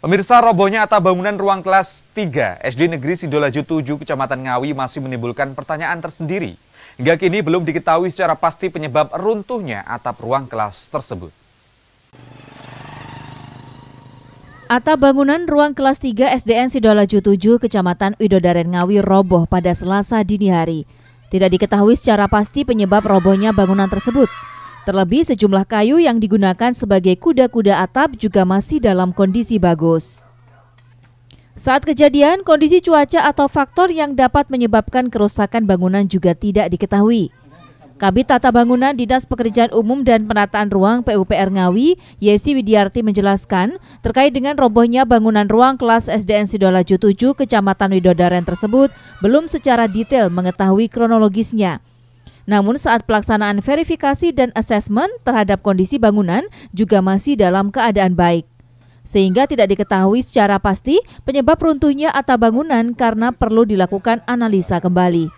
Pemirsa, robohnya atap bangunan ruang kelas 3 SD Negeri Sidolaju 7 Kecamatan Ngawi masih menimbulkan pertanyaan tersendiri. Hingga kini belum diketahui secara pasti penyebab runtuhnya atap ruang kelas tersebut. Atap bangunan ruang kelas 3 SDN Sidolaju 7 Kecamatan Widodaren Ngawi roboh pada Selasa dini hari. Tidak diketahui secara pasti penyebab robohnya bangunan tersebut. Terlebih sejumlah kayu yang digunakan sebagai kuda-kuda atap juga masih dalam kondisi bagus. Saat kejadian, kondisi cuaca atau faktor yang dapat menyebabkan kerusakan bangunan juga tidak diketahui. Kabid Tata Bangunan Dinas Pekerjaan Umum dan Penataan Ruang PUPR Ngawi, Yesi Widiarti menjelaskan terkait dengan robohnya bangunan ruang kelas SDN Sidolaju 7 Kecamatan Widodaren tersebut belum secara detail mengetahui kronologisnya. Namun saat pelaksanaan verifikasi dan asesmen terhadap kondisi bangunan juga masih dalam keadaan baik. Sehingga tidak diketahui secara pasti penyebab runtuhnya atap bangunan karena perlu dilakukan analisa kembali.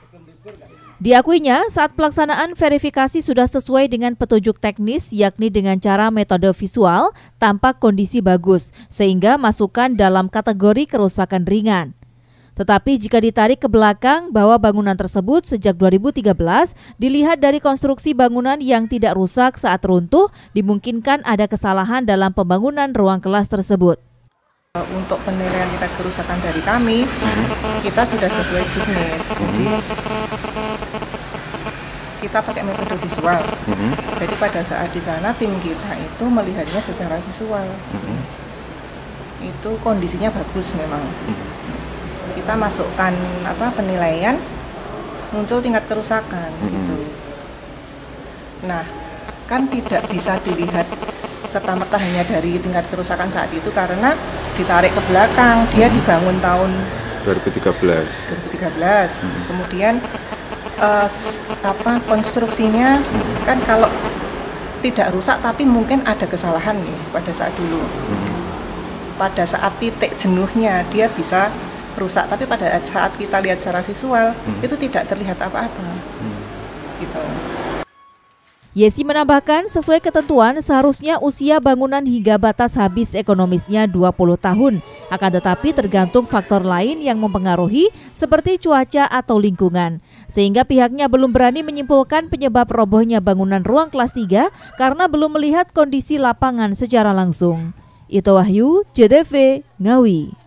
Diakuinya saat pelaksanaan verifikasi sudah sesuai dengan petunjuk teknis yakni dengan cara metode visual tampak kondisi bagus sehingga masukkan dalam kategori kerusakan ringan. Tetapi jika ditarik ke belakang bahwa bangunan tersebut sejak 2013 dilihat dari konstruksi bangunan yang tidak rusak saat runtuh, dimungkinkan ada kesalahan dalam pembangunan ruang kelas tersebut. Untuk penilaian tingkat kerusakan dari kami, kita sudah sesuai juknis. Jadi kita pakai metode visual. Jadi pada saat di sana tim kita itu melihatnya secara visual. Itu kondisinya bagus memang. Kita masukkan penilaian, muncul tingkat kerusakan gitu. Nah, kan tidak bisa dilihat serta-merta hanya dari tingkat kerusakan saat itu karena ditarik ke belakang, dia dibangun tahun 2013. Kemudian konstruksinya kan kalau tidak rusak tapi mungkin ada kesalahan nih pada saat dulu. Pada saat titik jenuhnya dia bisa rusak, tapi pada saat kita lihat secara visual itu tidak terlihat apa-apa. Gitu. Yesi menambahkan sesuai ketentuan seharusnya usia bangunan hingga batas habis ekonomisnya 20 tahun. Akan tetapi tergantung faktor lain yang mempengaruhi seperti cuaca atau lingkungan. Sehingga pihaknya belum berani menyimpulkan penyebab robohnya bangunan ruang kelas 3 karena belum melihat kondisi lapangan secara langsung. Ito Wahyu, JTV, Ngawi.